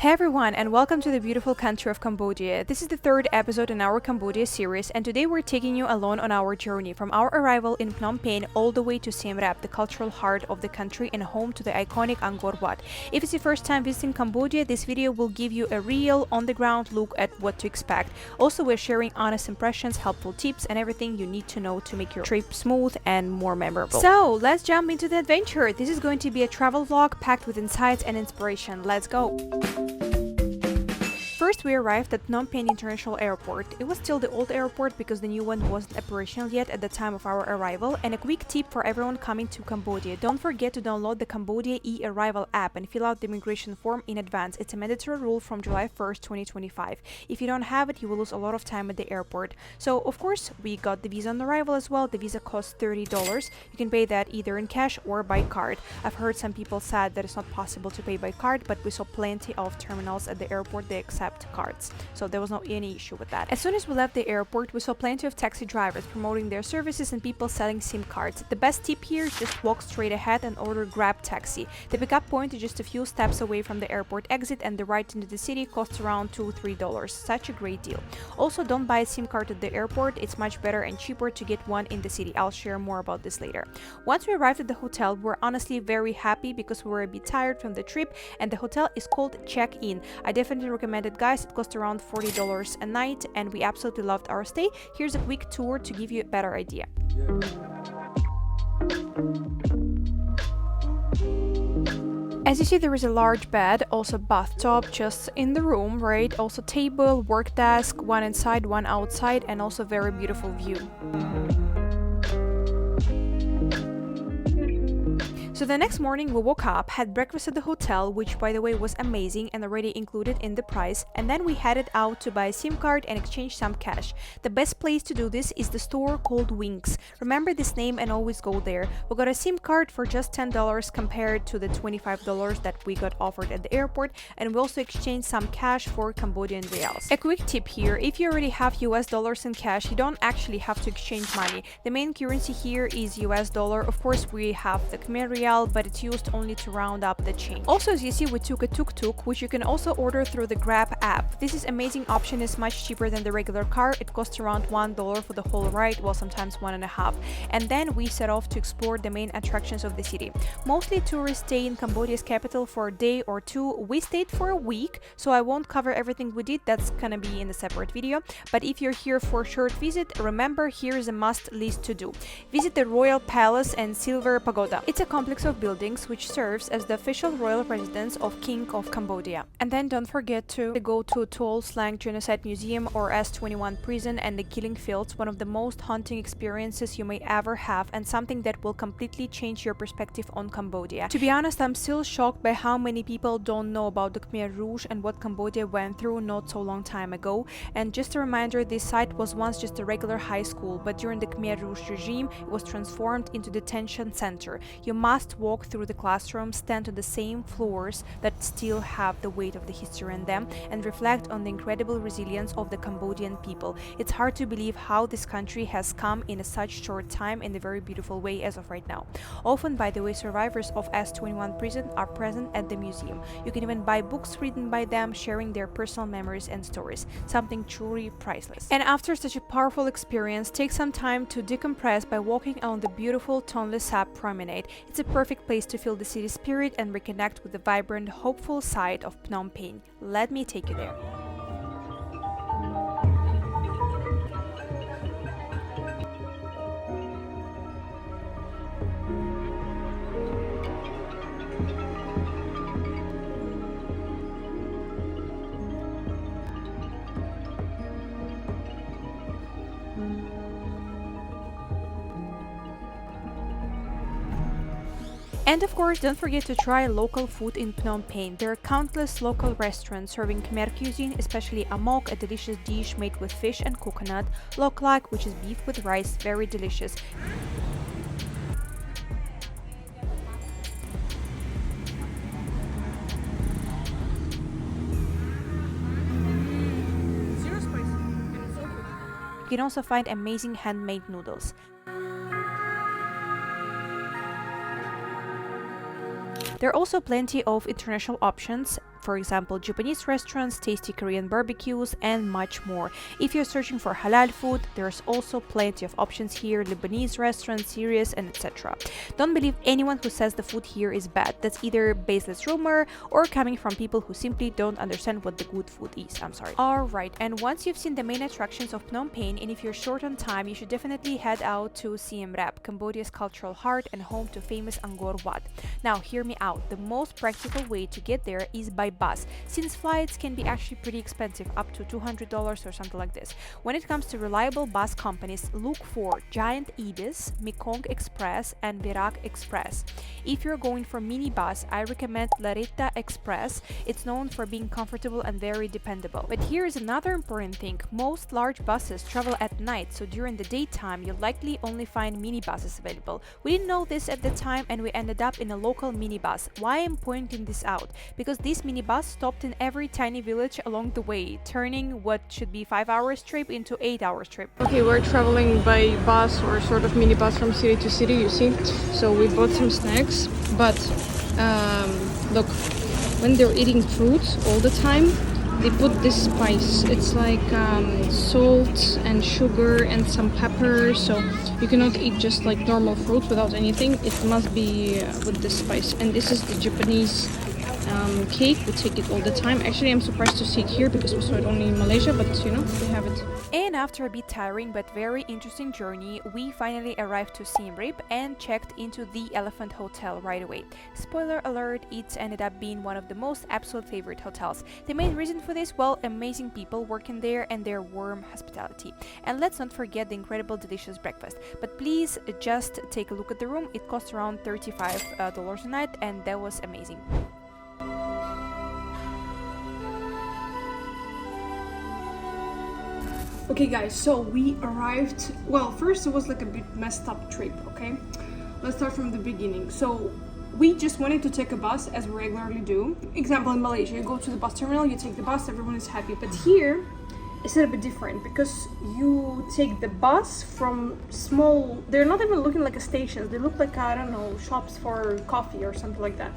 Hey everyone, and welcome to the beautiful country of Cambodia. This is the third episode in our Cambodia series, and today we're taking you along on our journey from our arrival in Phnom Penh all the way to Siem Reap, the cultural heart of the country and home to the iconic Angkor Wat. If it's your first time visiting Cambodia, this video will give you a real, on-the-ground look at what to expect. Also, we're sharing honest impressions, helpful tips, and everything you need to know to make your trip smooth and more memorable. So, let's jump into the adventure. This is going to be a travel vlog packed with insights and inspiration. Let's go! First, we arrived at Phnom Penh International Airport. It was still the old airport because the new one wasn't operational yet at the time of our arrival. And a quick tip for everyone coming to Cambodia: don't forget to download the Cambodia e-arrival app and fill out the immigration form in advance. It's a mandatory rule from July 1st, 2025. If you don't have it, you will lose a lot of time at the airport. So, of course, we got the visa on arrival as well. The visa costs $30. You can pay that either in cash or by card. I've heard some people said that it's not possible to pay by card, but we saw plenty of terminals at the airport they accept cards, so there was no any issue with that. As soon as we left the airport, we saw plenty of taxi drivers promoting their services and people selling SIM cards. The best tip here is just walk straight ahead and order Grab taxi. The pickup point is just a few steps away from the airport exit, and the ride into the city costs around $2-3. Such a great deal. Also, don't buy a SIM card at the airport. It's much better and cheaper to get one in the city. I'll share more about this later. Once we arrived at the hotel, we were honestly very happy because we were a bit tired from the trip, and the hotel is called Check-In. I definitely recommend it, guys. It cost around $40 a night, and we absolutely loved our stay. Here's a quick tour to give you a better idea. As you see, there is a large bed, also bathtub just in the room, right? Also table, work desk, one inside, one outside, and also very beautiful view. So the next morning we woke up, had breakfast at the hotel, which by the way was amazing and already included in the price, and then we headed out to buy a SIM card and exchange some cash. The best place to do this is the store called Wings. Remember this name and always go there. We got a SIM card for just $10 compared to the $25 that we got offered at the airport, and we also exchanged some cash for Cambodian reals. A quick tip here: if you already have US dollars in cash, you don't actually have to exchange money. The main currency here is US dollar. Of course, we have the Khmer real, but it's used only to round up the change. Also, as you see, we took a tuk-tuk, which you can also order through the Grab app. This is amazing option, is much cheaper than the regular car. It costs around $1 for the whole ride, well, sometimes $1.50. And then we set off to explore the main attractions of the city. Mostly tourists stay in Cambodia's capital for a day or two. We stayed for a week, so I won't cover everything we did. That's gonna be in a separate video. But if you're here for a short visit, remember, here is a must list to do. Visit the Royal Palace and Silver Pagoda. It's a complex of buildings which serves as the official royal residence of King of Cambodia. And then don't forget to go to Tonle Sap Genocide Museum or S21 prison and the killing fields, one of the most haunting experiences you may ever have, and something that will completely change your perspective on Cambodia. To be honest, I'm still shocked by how many people don't know about the Khmer Rouge and what Cambodia went through not so long time ago. And just a reminder, this site was once just a regular high school, but during the Khmer Rouge regime it was transformed into detention center. You must walk through the classrooms, stand on the same floors that still have the weight of the history in them, and reflect on the incredible resilience of the Cambodian people. It's hard to believe how this country has come in a such short time in a very beautiful way as of right now. Often, by the way, survivors of S21 prison are present at the museum. You can even buy books written by them, sharing their personal memories and stories. Something truly priceless. And after such a powerful experience, take some time to decompress by walking on the beautiful Tonle Sap Promenade. It's a perfect place to feel the city spirit and reconnect with the vibrant, hopeful side of Phnom Penh. Let me take you there. And of course, don't forget to try local food in Phnom Penh. There are countless local restaurants serving Khmer cuisine, especially amok, a delicious dish made with fish and coconut, lok lak, which is beef with rice, very delicious. You can also find amazing handmade noodles. There are also plenty of international options. for example, Japanese restaurants, tasty Korean barbecues, and much more. If you're searching for halal food, there's also plenty of options here, Lebanese restaurants, Syrian, and etc. Don't believe anyone who says the food here is bad. That's either baseless rumor or coming from people who simply don't understand what the good food is. I'm sorry. Alright, and once you've seen the main attractions of Phnom Penh, and if you're short on time, you should definitely head out to Siem Reap, Cambodia's cultural heart and home to famous Angkor Wat. Now, hear me out. The most practical way to get there is by bus, since flights can be actually pretty expensive, up to $200 or something like this. When it comes to reliable bus companies, look for Giant Ibis, Mekong Express, and Virak Express. If you're going for minibus, I recommend Larita Express. It's known for being comfortable and very dependable. But here is another important thing. Most large buses travel at night, so during the daytime you'll likely only find minibuses available. We didn't know this at the time and we ended up in a local minibus. Why I'm pointing this out? Because this minibus stopped in every tiny village along the way, turning what should be 5 hours trip into 8 hours trip. Okay, we're traveling by bus or sort of minibus from city to city, you see. So we bought some snacks, but look, when they're eating fruits all the time, they put this spice. It's like salt and sugar and some pepper, so you cannot eat just like normal fruits without anything. It must be with this spice. And this is the Japanese cake. We take it all the time. Actually, I'm surprised to see it here because we saw it only in Malaysia, but you know, they have it. And after a bit tiring but very interesting journey, we finally arrived to Siem Reap and checked into the Elephant Hotel right away. Spoiler alert, it ended up being one of the most absolute favorite hotels. The main reason for this, well, amazing people working there and their warm hospitality. And let's not forget the incredible delicious breakfast. But please just take a look at the room. It costs around $35 a night and that was amazing. Okay guys, so we arrived, well, first it was like a bit messed up trip, okay? Let's start from the beginning. So we just wanted to take a bus as we regularly do. Example, in Malaysia, you go to the bus terminal, you take the bus, everyone is happy. But here, it's a little bit different because you take the bus from small, they're not even looking like a station, they look like, I don't know, shops for coffee or something like that.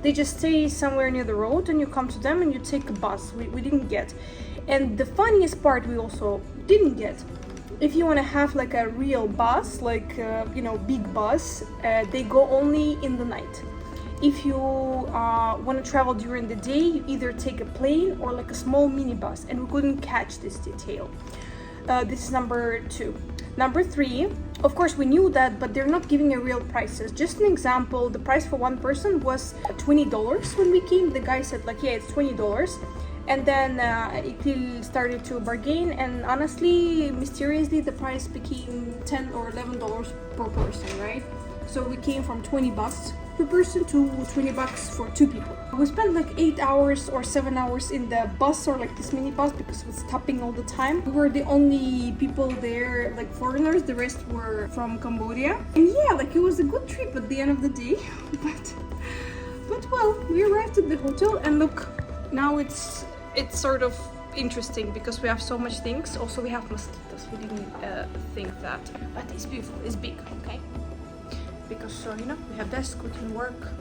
They just stay somewhere near the road and you come to them and you take a bus. We didn't get. And the funniest part we also didn't get, if you want to have like a real bus, like you know, big bus, they go only in the night. If you want to travel during the day, you either take a plane or like a small minibus, and we couldn't catch this detail. This is number 2. Number 3, of course we knew that, but they're not giving a real prices. Just an example, the price for one person was $20 when we came. The guy said like, yeah, it's $20. And then Iqlil started to bargain, and honestly, mysteriously, the price became $10 or $11 per person, right? So we came from $20 per person to $20 for 2 people. We spent like 8 hours or 7 hours in the bus or like this mini bus because it was stopping all the time. We were the only people there, like foreigners. The rest were from Cambodia. And yeah, like it was a good trip at the end of the day. But well, we arrived at the hotel and look, now it's sort of interesting because we have so much things. Also, we have mosquitoes. We didn't think that, but it's beautiful. It's big, okay? Because you know, we have desk, we can work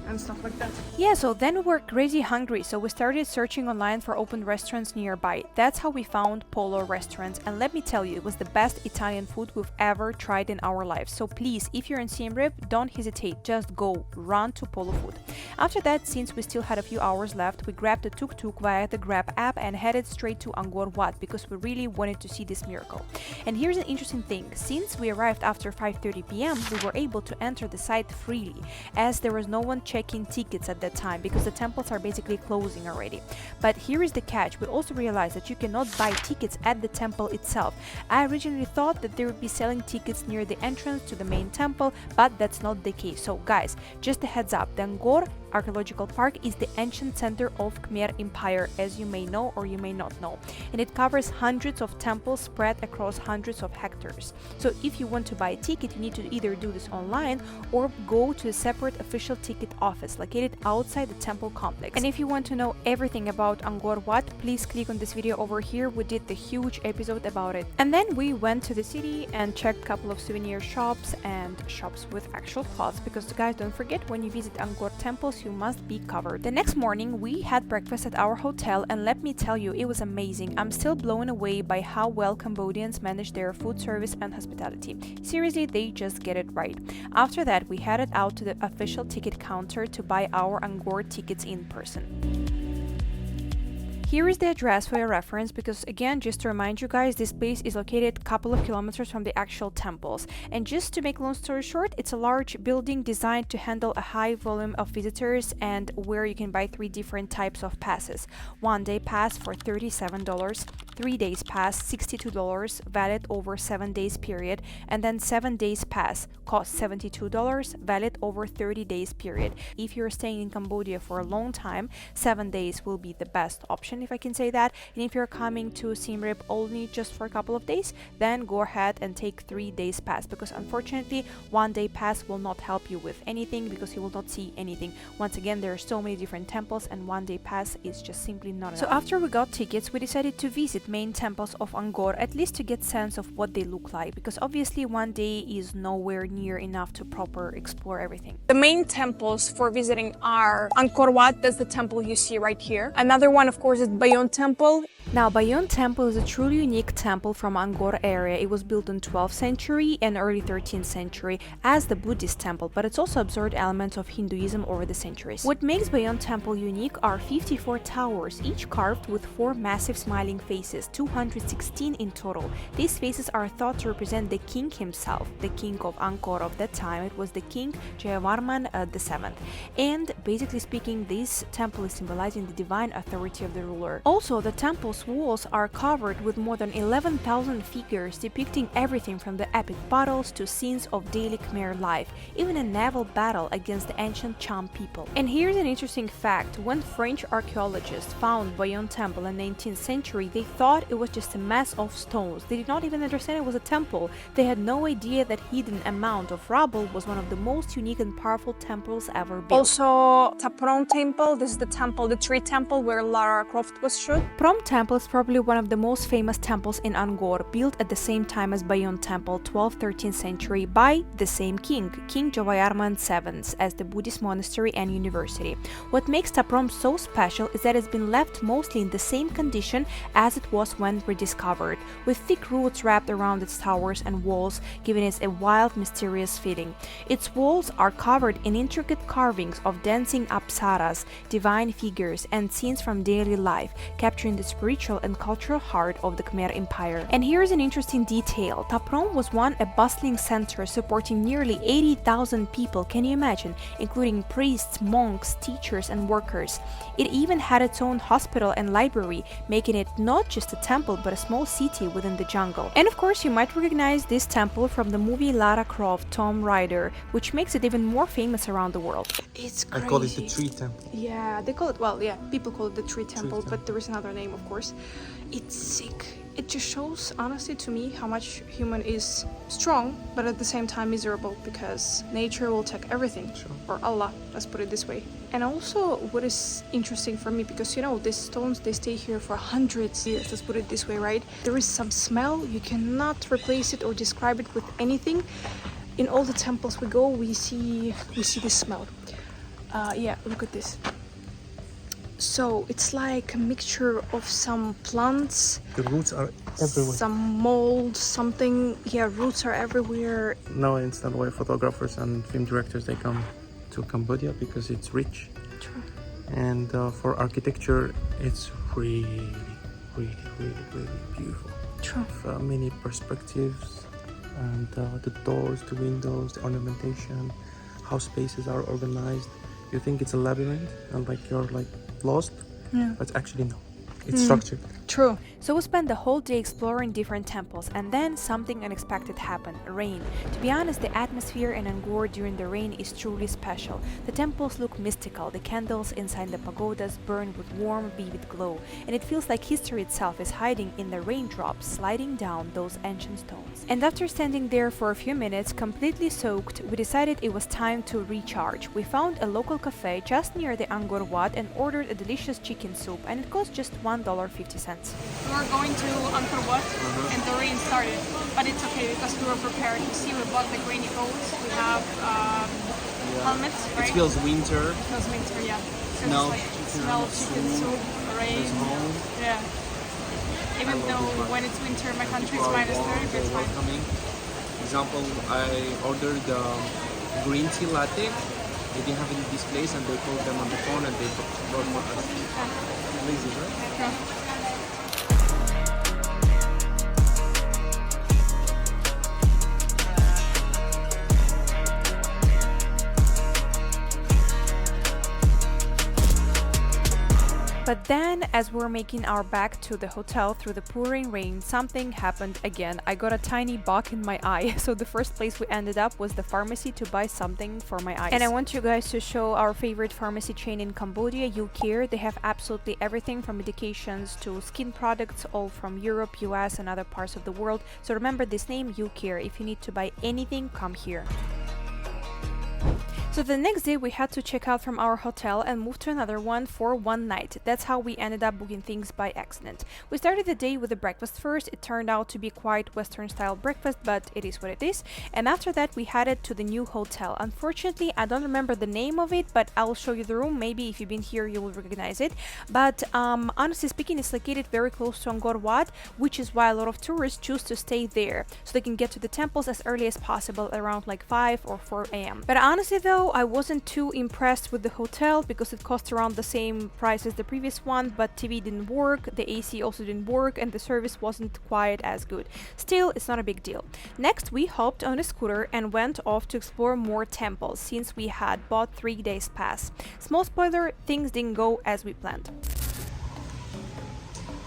and stuff like that. Yeah, so then we were crazy hungry, so we started searching online for open restaurants nearby. That's how we found Polo restaurants, and let me tell you, it was the best Italian food we've ever tried in our lives. So please, if you're in Siem Reap, don't hesitate, just go, run to Polo food. After that, since we still had a few hours left, we grabbed a tuk-tuk via the Grab app and headed straight to Angkor Wat because we really wanted to see this miracle. And here's an interesting thing, since we arrived after 5:30 p.m, we were able to enter the site freely, as there was no one checking tickets at that time because the temples are basically closing already. But here is the catch, we also realized that you cannot buy tickets at the temple itself. I originally thought that they would be selling tickets near the entrance to the main temple, but that's not the case. So guys, just a heads up, the Angkor Archaeological Park is the ancient center of Khmer Empire, as you may know or you may not know, and it covers hundreds of temples spread across hundreds of hectares. So if you want to buy a ticket, you need to either do this online or go to a separate official ticket office located outside the temple complex. And if you want to know everything about Angkor Wat, please click on this video over here. We did the huge episode about it. And then we went to the city and checked a couple of souvenir shops and shops with actual clothes, because guys, don't forget, when you visit Angkor temples you must be covered. The next morning we had breakfast at our hotel, and let me tell you, it was amazing. I'm still blown away by how well Cambodians manage their food service and hospitality. Seriously, they just get it right. After that, we headed out to the official ticket counter to buy our Angkor tickets in person. Here is the address for your reference, because again, just to remind you guys, this place is located a couple of kilometers from the actual temples. And just to make a long story short, it's a large building designed to handle a high volume of visitors, and where you can buy 3 different types of passes. 1-day pass for $37, 3 days pass $62, valid over 7 days period, and then 7 days pass costs $72, valid over 30 days period. If you're staying in Cambodia for a long time, 7 days will be the best option, if I can say that. And if you're coming to Siem Reap only just for a couple of days, then go ahead and take 3 days pass, because unfortunately 1-day pass will not help you with anything, because you will not see anything. Once again, there are so many different temples, and 1-day pass is just simply not enough. So after we got tickets, we decided to visit main temples of Angkor, at least to get sense of what they look like, because obviously 1 day is nowhere near enough to proper explore everything. The main temples for visiting are Angkor Wat, that's the temple you see right here. Another one, of course, is Bayon Temple. Now, Bayon Temple is a truly unique temple from Angkor area. It was built in 12th century and early 13th century as the Buddhist temple, but it's also absorbed elements of Hinduism over the centuries. What makes Bayon Temple unique are 54 towers, each carved with 4 massive smiling faces, 216 in total. These faces are thought to represent the king himself, the king of Angkor of that time. It was the king Jayavarman VII. And basically speaking, this temple is symbolizing the divine authority of the ruler. Also, the temple's walls are covered with more than 11,000 figures depicting everything from the epic battles to scenes of daily Khmer life, even a naval battle against the ancient Cham people. And here's an interesting fact: when French archaeologists found Bayon Temple in the 19th century, they thought it was just a mass of stones. They did not even understand it was a temple. They had no idea that hidden amount of rubble was one of the most unique and powerful temples ever built. Also, Ta Keo Temple, this is the temple, the tree temple where Lara Croft was shot. Phnom Temple is probably one of the most famous temples in Angkor, built at the same time as Bayon Temple, 12th-13th century, by the same king, King Jayavarman VII, as the Buddhist monastery and university. What makes Ta Keo so special is that it's been left mostly in the same condition as it was when rediscovered, with thick roots wrapped around its towers and walls, giving it a wild, mysterious feeling. Its walls are covered in intricate carvings of dancing apsaras, divine figures, and scenes from daily life, capturing the spiritual and cultural heart of the Khmer Empire. And here's an interesting detail: Ta Keo was once a bustling center supporting nearly 80,000 people, can you imagine, including priests, monks, teachers, and workers. It even had its own hospital and library, making it not just a temple but a small city within the jungle. And of course, you might recognize this temple from the movie Lara Croft Tomb Raider, which makes it even more famous around the world. It's crazy. I call it the tree temple. Yeah, they call it, well, yeah, people call it the tree temple, but there is another name, of course. It's sick. It just shows, honestly, to me, how much human is strong, but at the same time miserable, because nature will take everything. Sure. Or Allah, let's put it this way. And also, what is interesting for me, because, you know, these stones, they stay here for hundreds of years, let's put it this way, right? There is some smell, you cannot replace it or describe it with anything. In all the temples we go, we see this smell. Yeah, look at this. So it's like a mixture of some plants. The roots are everywhere. Some mold, something. Yeah, roots are everywhere. Now I understand why photographers and film directors, they come to Cambodia, because it's rich. True. And for architecture, it's really beautiful. True. With, many perspectives, and the doors, the windows, the ornamentation, how spaces are organized. You think it's a labyrinth and like you're like lost, Yeah. but actually no, it's structured. True. So we spent the whole day exploring different temples, and then something unexpected happened: rain. To be honest, the atmosphere in Angkor during the rain is truly special. The temples look mystical, the candles inside the pagodas burn with warm, vivid glow, and it feels like history itself is hiding in the raindrops sliding down those ancient stones. And after standing there for a few minutes, completely soaked, we decided it was time to recharge. We found a local cafe just near the Angkor Wat and ordered a delicious chicken soup, and it cost just $1.50. We were going to Angkor Wat and the rain started, but it's okay because we were prepared. You see, we bought the rainy coats, we have helmets, right? It feels winter. It feels winter, yeah. So Smell it's like chicken smell chicken soup, rain. It's home. Yeah. Even though when it's winter, my country is minus 30, but it's fine. Welcoming. Example, I ordered green tea latte. They didn't have it in this place, and they called them on the phone, and they brought for us. Amazing, right? Yeah. But then, as we were making our back to the hotel through the pouring rain, something happened again. I got a tiny bug in my eye, so the first place we ended up was the pharmacy to buy something for my eyes. And I want you guys to show our favorite pharmacy chain in Cambodia, UCare. They have absolutely everything from medications to skin products, all from Europe, US and other parts of the world. So remember this name, UCare. If you need to buy anything, come here. So the next day we had to check out from our hotel and move to another one for one night. That's how we ended up booking things by accident. We started the day with a breakfast first. It turned out to be quite Western style breakfast, but it is what it is. And after that we headed to the new hotel. Unfortunately, I don't remember the name of it, but I'll show you the room. Maybe if you've been here you will recognize it. But honestly speaking, it's located very close to Angkor Wat, which is why a lot of tourists choose to stay there so they can get to the temples as early as possible, around like 5 or 4 a.m. But honestly though, I wasn't too impressed with the hotel because it cost around the same price as the previous one, but TV didn't work, the AC also didn't work, and the service wasn't quite as good. Still, it's not a big deal. Next, we hopped on a scooter and went off to explore more temples since we had bought 3 days pass. Small spoiler, things didn't go as we planned.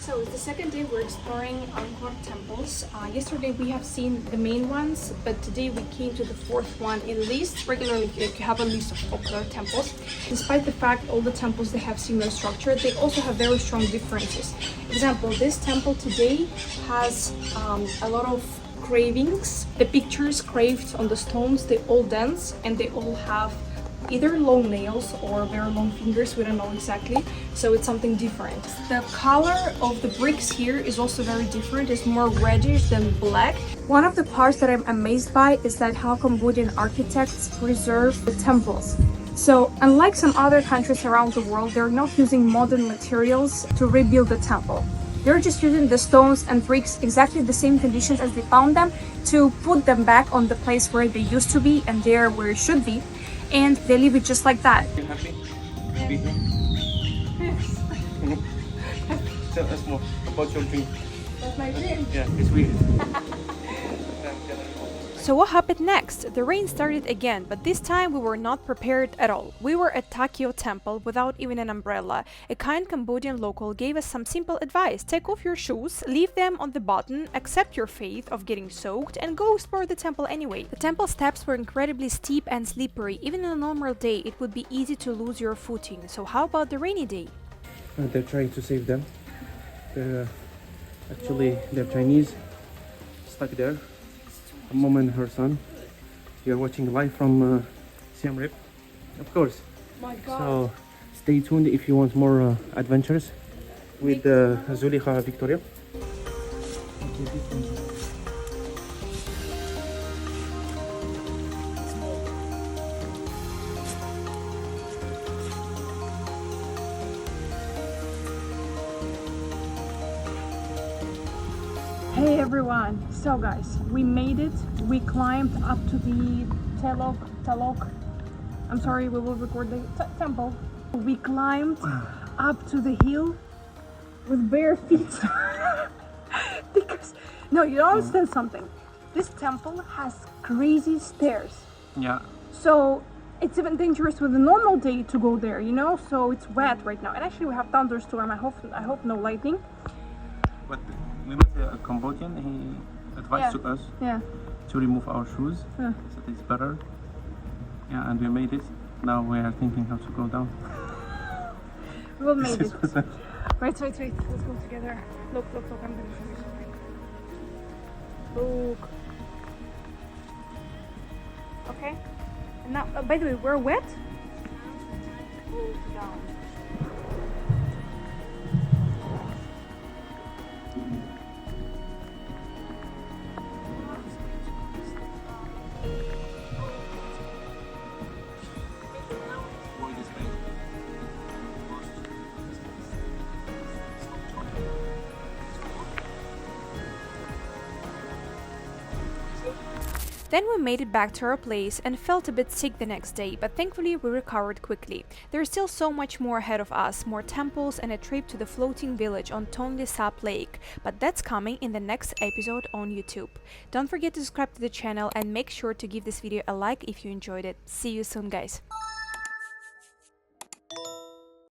So it's the second day we're exploring Angkor temples. Yesterday we have seen the main ones, but today we came to the fourth one. In list, regularly you have a list of popular temples. Despite the fact all the temples they have similar structure, they also have very strong differences. Example, this temple today has a lot of cravings. The pictures carved on the stones, they all dance and they all have either long nails or very long fingers, we don't know exactly, so it's something different. The color of the bricks here is also very different, it's more reddish than black. One of the parts that I'm amazed by is that how Cambodian architects preserve the temples. So unlike some other countries around the world, they're not using modern materials to rebuild the temple. They're just using the stones and bricks exactly the same conditions as they found them to put them back on the place where they used to be and there where it should be. And they leave it just like that. Are you happy to be here? Tell us more about your dream. That's my dream. Yeah, it's weird. So what happened next? The rain started again, but this time we were not prepared at all. We were at Ta Keo temple without even an umbrella. A kind Cambodian local gave us some simple advice. Take off your shoes, leave them on the bottom, accept your fate of getting soaked, and go explore the temple anyway. The temple steps were incredibly steep and slippery. Even on a normal day, it would be easy to lose your footing. So how about the rainy day? They're trying to save them. They're Chinese, stuck there. A mom and her son. You're watching live from Siem Reap, of course. My God. So stay tuned if you want more adventures with Zuleika Victoria. Hey everyone, so guys, we made it. We climbed up to the Talok. I'm sorry, we will record the temple. We climbed up to the hill with bare feet. Because, no, you don't understand something. This temple has crazy stairs. Yeah. So it's even dangerous with a normal day to go there, you know? So it's wet right now. And actually we have thunderstorm. I hope no lightning. But we met a Cambodian. He advised to us to remove our shoes. So it's better. Yeah, and we made it. Now we are thinking how to go down. We will make it. Wait. Let's go together. Look. I'm gonna show you something. Look. Okay. And now, by the way, we're wet. Down. Then we made it back to our place and felt a bit sick the next day, but thankfully we recovered quickly. There is still so much more ahead of us, more temples and a trip to the floating village on Tonle Sap Lake, but that's coming in the next episode on YouTube. Don't forget to subscribe to the channel and make sure to give this video a like if you enjoyed it. See you soon, guys!